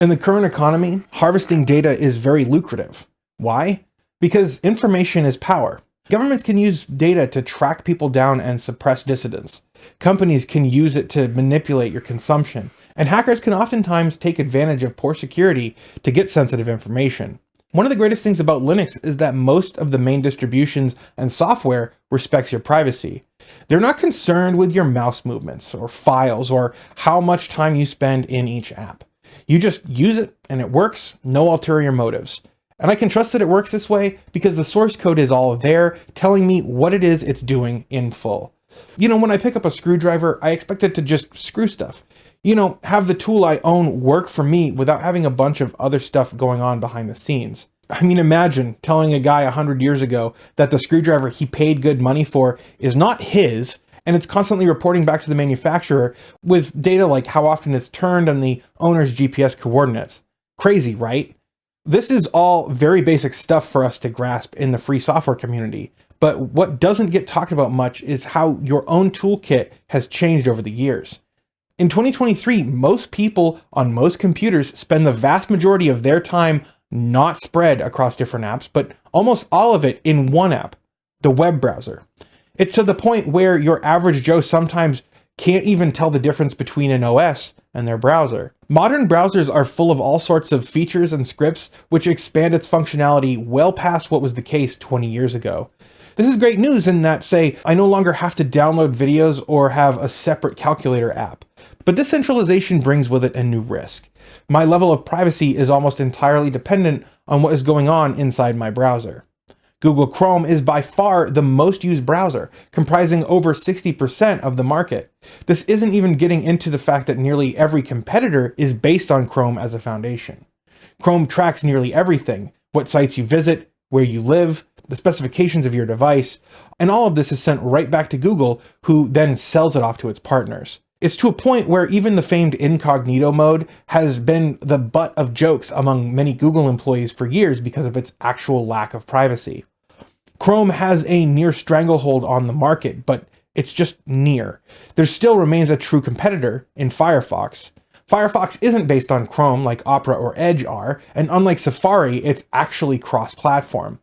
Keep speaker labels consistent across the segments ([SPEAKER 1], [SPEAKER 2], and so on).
[SPEAKER 1] In the current economy, harvesting data is very lucrative. Why? Because information is power. Governments can use data to track people down and suppress dissidents. Companies can use it to manipulate your consumption. And hackers can oftentimes take advantage of poor security to get sensitive information. One of the greatest things about Linux is that most of the main distributions and software respects your privacy. They're not concerned with your mouse movements or files or how much time you spend in each app. You just use it and it works, no ulterior motives. And I can trust that it works this way because the source code is all there, telling me what it is it's doing in full. You know, when I pick up a screwdriver, I expect it to just screw stuff. You know, have the tool I own work for me without having a bunch of other stuff going on behind the scenes. I mean, imagine telling a guy 100 years ago that the screwdriver he paid good money for is not his, and it's constantly reporting back to the manufacturer with data like how often it's turned and the owner's GPS coordinates. Crazy, right? This is all very basic stuff for us to grasp in the free software community, but what doesn't get talked about much is how your own toolkit has changed over the years. In 2023, most people on most computers spend the vast majority of their time not spread across different apps, but almost all of it in one app, the web browser. It's to the point where your average Joe sometimes can't even tell the difference between an OS and their browser. Modern browsers are full of all sorts of features and scripts which expand its functionality well past what was the case 20 years ago. This is great news in that, say, I no longer have to download videos or have a separate calculator app. But this centralization brings with it a new risk. My level of privacy is almost entirely dependent on what is going on inside my browser. Google Chrome is by far the most used browser, comprising over 60% of the market. This isn't even getting into the fact that nearly every competitor is based on Chrome as a foundation. Chrome tracks nearly everything: what sites you visit, where you live, the specifications of your device, and all of this is sent right back to Google, who then sells it off to its partners. It's to a point where even the famed incognito mode has been the butt of jokes among many Google employees for years because of its actual lack of privacy. Chrome has a near stranglehold on the market, but it's just near. There still remains a true competitor in Firefox. Firefox isn't based on Chrome like Opera or Edge are, and unlike Safari, it's actually cross-platform.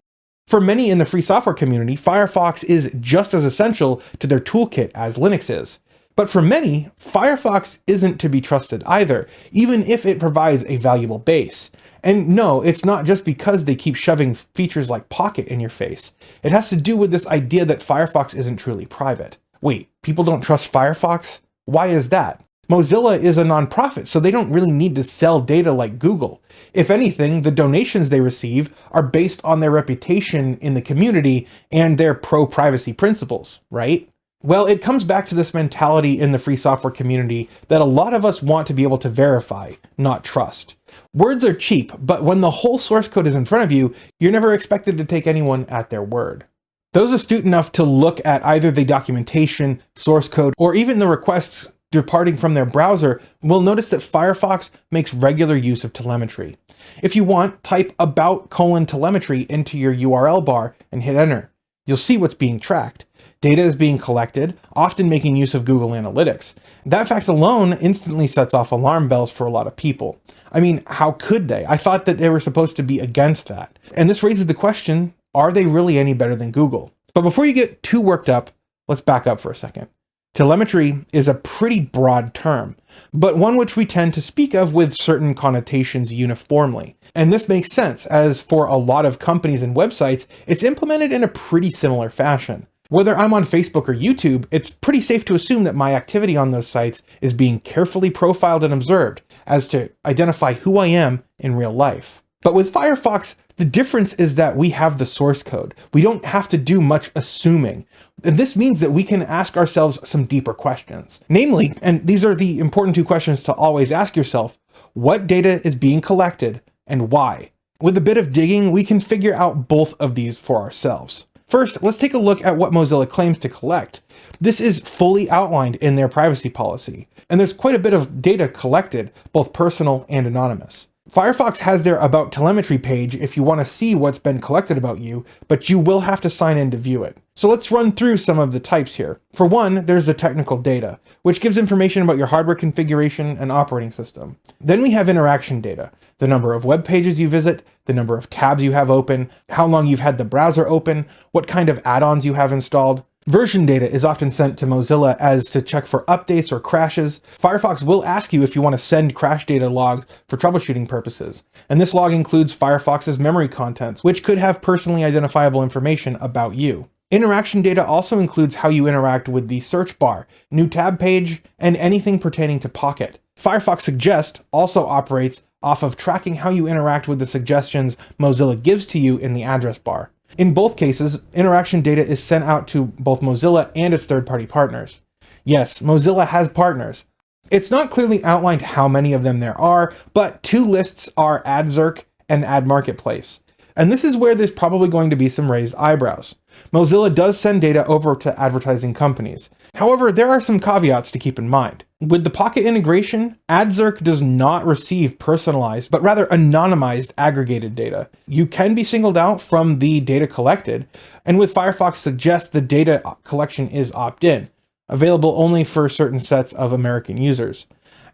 [SPEAKER 1] For many in the free software community, Firefox is just as essential to their toolkit as Linux is. But for many, Firefox isn't to be trusted either, even if it provides a valuable base. And no, it's not just because they keep shoving features like Pocket in your face. It has to do with this idea that Firefox isn't truly private. Wait, people don't trust Firefox? Why is that? Mozilla is a nonprofit, so they don't really need to sell data like Google. If anything, the donations they receive are based on their reputation in the community and their pro-privacy principles, right? Well, it comes back to this mentality in the free software community that a lot of us want to be able to verify, not trust. Words are cheap, but when the whole source code is in front of you, you're never expected to take anyone at their word. Those astute enough to look at either the documentation, source code, or even the requests departing from their browser will notice that Firefox makes regular use of telemetry. If you want, type about:telemetry into your URL bar and hit enter. You'll see what's being tracked. Data is being collected, often making use of Google Analytics. That fact alone instantly sets off alarm bells for a lot of people. I mean, how could they? I thought that they were supposed to be against that. And this raises the question, are they really any better than Google? But before you get too worked up, let's back up for a second. Telemetry is a pretty broad term, but one which we tend to speak of with certain connotations uniformly. And this makes sense, as for a lot of companies and websites, it's implemented in a pretty similar fashion. Whether I'm on Facebook or YouTube, it's pretty safe to assume that my activity on those sites is being carefully profiled and observed as to identify who I am in real life. But with Firefox, the difference is that we have the source code. We don't have to do much assuming. And this means that we can ask ourselves some deeper questions. Namely, and these are the important two questions to always ask yourself, what data is being collected and why? With a bit of digging, we can figure out both of these for ourselves. First, let's take a look at what Mozilla claims to collect. This is fully outlined in their privacy policy, and there's quite a bit of data collected, both personal and anonymous. Firefox has their About Telemetry page if you want to see what's been collected about you, but you will have to sign in to view it. So let's run through some of the types here. For one, there's the technical data, which gives information about your hardware configuration and operating system. Then we have interaction data, the number of web pages you visit, the number of tabs you have open, how long you've had the browser open, what kind of add-ons you have installed. Version data is often sent to Mozilla as to check for updates or crashes. Firefox will ask you if you want to send crash data logs for troubleshooting purposes. And this log includes Firefox's memory contents, which could have personally identifiable information about you. Interaction data also includes how you interact with the search bar, new tab page, and anything pertaining to Pocket. Firefox Suggest also operates off of tracking how you interact with the suggestions Mozilla gives to you in the address bar. In both cases, interaction data is sent out to both Mozilla and its third-party partners. Yes, Mozilla has partners. It's not clearly outlined how many of them there are, but two lists are ASRock and AdMarketplace. And this is where there's probably going to be some raised eyebrows. Mozilla does send data over to advertising companies. However, there are some caveats to keep in mind. With the Pocket integration, ASRock does not receive personalized, but rather anonymized aggregated data. You can be singled out from the data collected, and with Firefox Suggest, the data collection is opt-in, available only for certain sets of American users.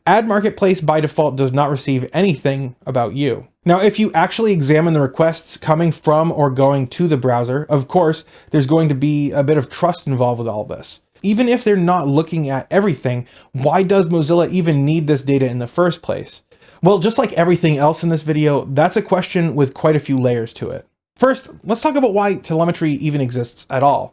[SPEAKER 1] AdMarketplace by default does not receive anything about you. Now, if you actually examine the requests coming from or going to the browser, of course, there's going to be a bit of trust involved with all this. Even if they're not looking at everything, why does Mozilla even need this data in the first place? Well, just like everything else in this video, that's a question with quite a few layers to it. First, let's talk about why telemetry even exists at all.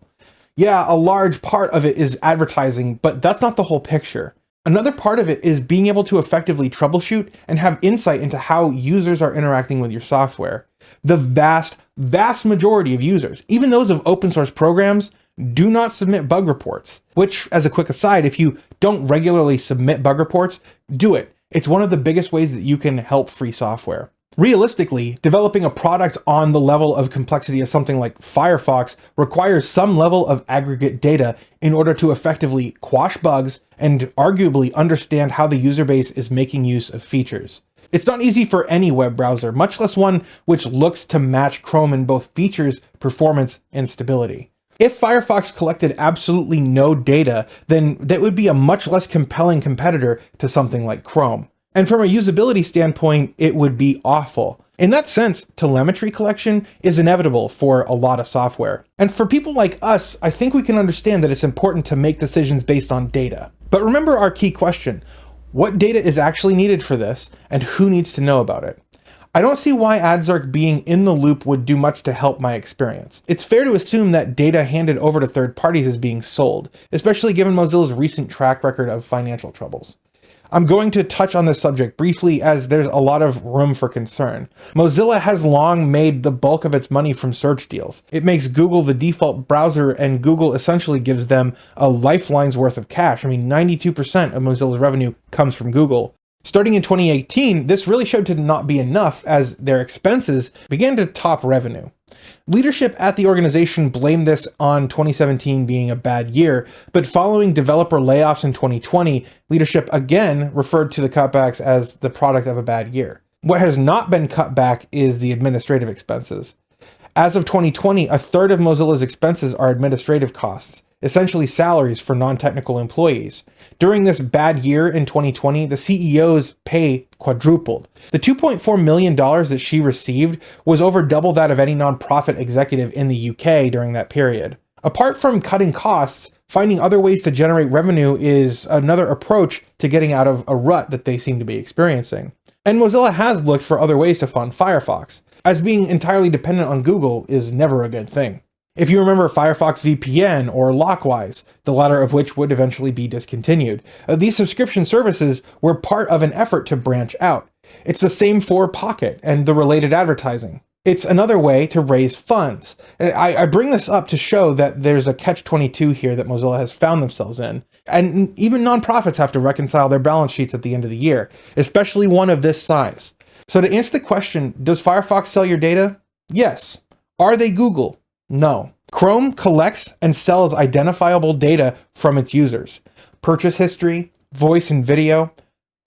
[SPEAKER 1] Yeah, a large part of it is advertising, but that's not the whole picture. Another part of it is being able to effectively troubleshoot and have insight into how users are interacting with your software. The vast majority of users, even those of open source programs, do not submit bug reports, which, as a quick aside, if you don't regularly submit bug reports, do it. It's one of the biggest ways that you can help free software. Realistically, developing a product on the level of complexity of something like Firefox requires some level of aggregate data in order to effectively quash bugs and arguably understand how the user base is making use of features. It's not easy for any web browser, much less one which looks to match Chrome in both features, performance, and stability. If Firefox collected absolutely no data, then that would be a much less compelling competitor to something like Chrome. And from a usability standpoint, it would be awful. In that sense, telemetry collection is inevitable for a lot of software. And for people like us, I think we can understand that it's important to make decisions based on data. But remember our key question: what data is actually needed for this, and who needs to know about it? I don't see why ASRock being in the loop would do much to help my experience. It's fair to assume that data handed over to third parties is being sold, especially given Mozilla's recent track record of financial troubles. I'm going to touch on this subject briefly as there's a lot of room for concern. Mozilla has long made the bulk of its money from search deals. It makes Google the default browser, and Google essentially gives them a lifeline's worth of cash. I mean, 92% of Mozilla's revenue comes from Google. Starting in 2018, this really showed to not be enough as their expenses began to top revenue. Leadership at the organization blamed this on 2017 being a bad year, but following developer layoffs in 2020, leadership again referred to the cutbacks as the product of a bad year. What has not been cut back is the administrative expenses. As of 2020, a third of Mozilla's expenses are administrative costs, essentially salaries for non-technical employees. During this bad year in 2020, the CEO's pay quadrupled. The $2.4 million that she received was over double that of any nonprofit executive in the UK during that period. Apart from cutting costs, finding other ways to generate revenue is another approach to getting out of a rut that they seem to be experiencing. And Mozilla has looked for other ways to fund Firefox, as being entirely dependent on Google is never a good thing. If you remember Firefox VPN or Lockwise, the latter of which would eventually be discontinued, these subscription services were part of an effort to branch out. It's the same for Pocket and the related advertising. It's another way to raise funds. I bring this up to show that there's a catch-22 here that Mozilla has found themselves in. And even nonprofits have to reconcile their balance sheets at the end of the year, especially one of this size. So to answer the question, does Firefox sell your data? Yes. Are they Google? No. Chrome collects and sells identifiable data from its users. Purchase history, voice and video,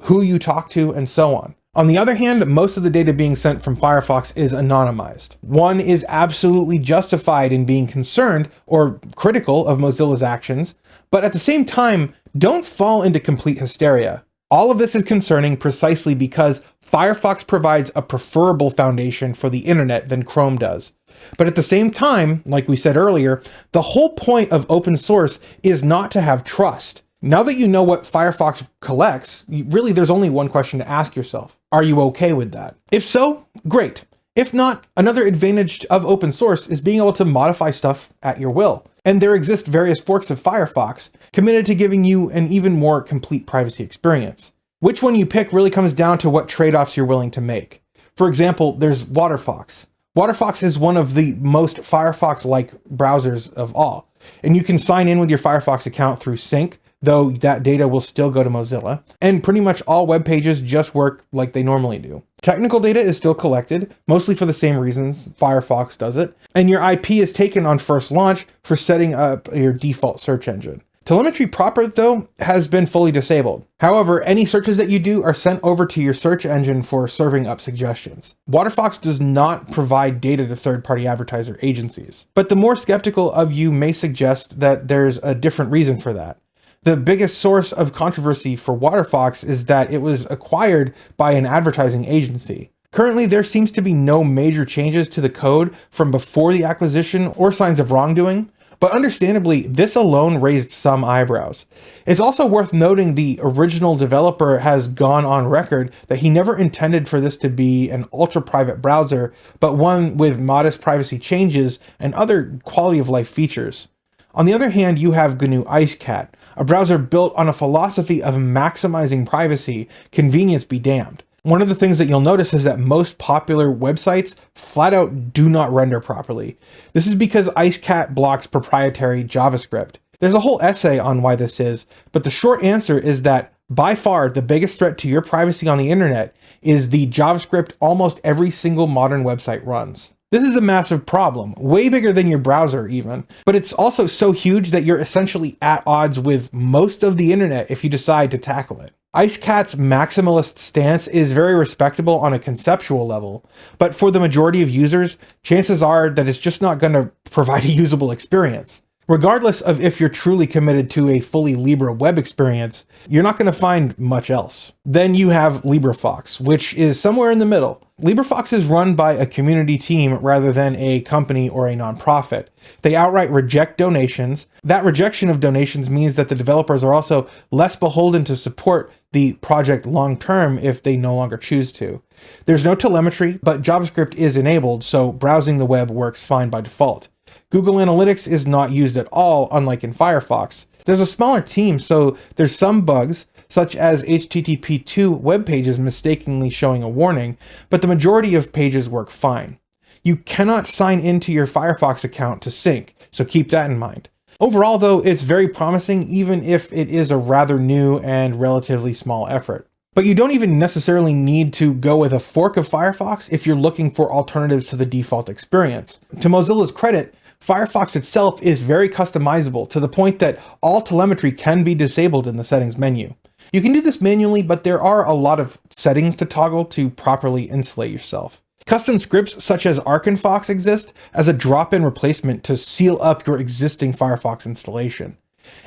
[SPEAKER 1] who you talk to, and so on. On the other hand, most of the data being sent from Firefox is anonymized. One is absolutely justified in being concerned or critical of Mozilla's actions, but at the same time, don't fall into complete hysteria. All of this is concerning precisely because Firefox provides a preferable foundation for the internet than Chrome does. But at the same time, like we said earlier, the whole point of open source is not to have trust. Now that you know what Firefox collects, really there's only one question to ask yourself. Are you okay with that? If so, great. If not, another advantage of open source is being able to modify stuff at your will. And there exist various forks of Firefox committed to giving you an even more complete privacy experience. Which one you pick really comes down to what trade-offs you're willing to make. For example, there's WaterFox. WaterFox is one of the most Firefox-like browsers of all. And you can sign in with your Firefox account through sync, though that data will still go to Mozilla, and pretty much all web pages just work like they normally do. Technical data is still collected, mostly for the same reasons Firefox does it, and your IP is taken on first launch for setting up your default search engine. Telemetry proper, though, has been fully disabled. However, any searches that you do are sent over to your search engine for serving up suggestions. WaterFox does not provide data to third-party advertiser agencies, but the more skeptical of you may suggest that there's a different reason for that. The biggest source of controversy for WaterFox is that it was acquired by an advertising agency. Currently, there seems to be no major changes to the code from before the acquisition or signs of wrongdoing, but understandably, this alone raised some eyebrows. It's also worth noting the original developer has gone on record that he never intended for this to be an ultra-private browser, but one with modest privacy changes and other quality of life features. On the other hand, you have GNU IceCat, a browser built on a philosophy of maximizing privacy, convenience be damned. One of the things that you'll notice is that most popular websites flat out do not render properly. This is because IceCat blocks proprietary JavaScript. There's a whole essay on why this is, but the short answer is that by far the biggest threat to your privacy on the internet is the JavaScript almost every single modern website runs. This is a massive problem, way bigger than your browser even, but it's also so huge that you're essentially at odds with most of the internet if you decide to tackle it. IceCat's maximalist stance is very respectable on a conceptual level, but for the majority of users, chances are that it's just not going to provide a usable experience. Regardless of if you're truly committed to a fully Libre web experience, you're not going to find much else. Then you have LibreFox, which is somewhere in the middle. LibreFox is run by a community team rather than a company or a nonprofit. They outright reject donations. That rejection of donations means that the developers are also less beholden to support the project long-term if they no longer choose to. There's no telemetry, but JavaScript is enabled, so browsing the web works fine by default. Google Analytics is not used at all, unlike in Firefox. There's a smaller team, so there's some bugs, such as HTTP2 web pages mistakenly showing a warning, but the majority of pages work fine. You cannot sign into your Firefox account to sync, so keep that in mind. Overall, though, it's very promising, even if it is a rather new and relatively small effort. But you don't even necessarily need to go with a fork of Firefox if you're looking for alternatives to the default experience. To Mozilla's credit, Firefox itself is very customizable to the point that all telemetry can be disabled in the settings menu. You can do this manually, but there are a lot of settings to toggle to properly insulate yourself. Custom scripts such as ArcandFox exist as a drop-in replacement to seal up your existing Firefox installation.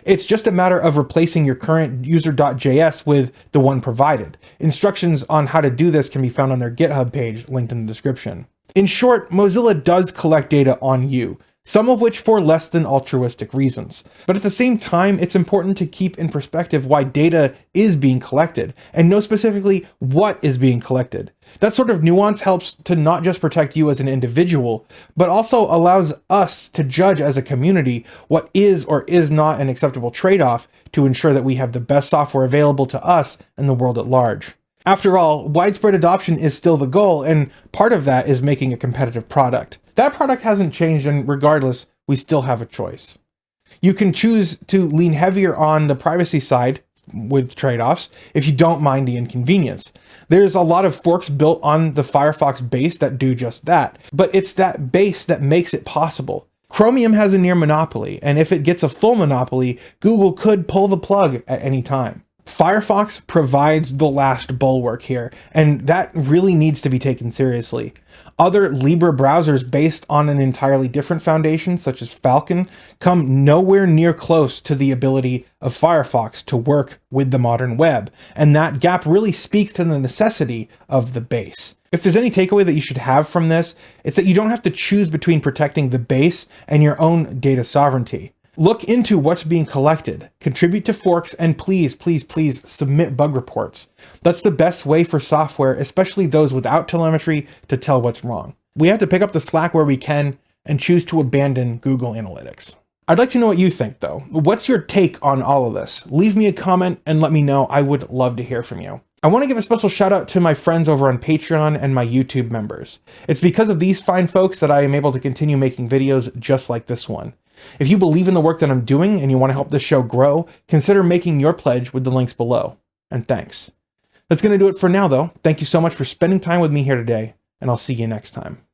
[SPEAKER 1] It's just a matter of replacing your current user.js with the one provided. Instructions on how to do this can be found on their GitHub page, linked in the description. In short, Mozilla does collect data on you, some of which for less than altruistic reasons. But at the same time, it's important to keep in perspective why data is being collected, and know specifically what is being collected. That sort of nuance helps to not just protect you as an individual, but also allows us to judge as a community what is or is not an acceptable trade-off to ensure that we have the best software available to us and the world at large. After all, widespread adoption is still the goal, and part of that is making a competitive product. That product hasn't changed, and regardless, we still have a choice. You can choose to lean heavier on the privacy side with trade-offs if you don't mind the inconvenience. There's a lot of forks built on the Firefox base that do just that, but it's that base that makes it possible. Chromium has a near monopoly, and if it gets a full monopoly, Google could pull the plug at any time. Firefox provides the last bulwark here, and that really needs to be taken seriously. Other Libre browsers based on an entirely different foundation, such as Falcon, come nowhere near close to the ability of Firefox to work with the modern web, and that gap really speaks to the necessity of the base. If there's any takeaway that you should have from this, it's that you don't have to choose between protecting the base and your own data sovereignty. Look into what's being collected, contribute to forks, and please, please, please submit bug reports. That's the best way for software, especially those without telemetry, to tell what's wrong. We have to pick up the slack where we can and choose to abandon Google Analytics. I'd like to know what you think though. What's your take on all of this? Leave me a comment and let me know. I would love to hear from you. I want to give a special shout out to my friends over on Patreon and my YouTube members. It's because of these fine folks that I am able to continue making videos just like this one. If you believe in the work that I'm doing and you want to help this show grow, consider making your pledge with the links below. And thanks. That's going to do it for now though. Thank you so much for spending time with me here today, and I'll see you next time.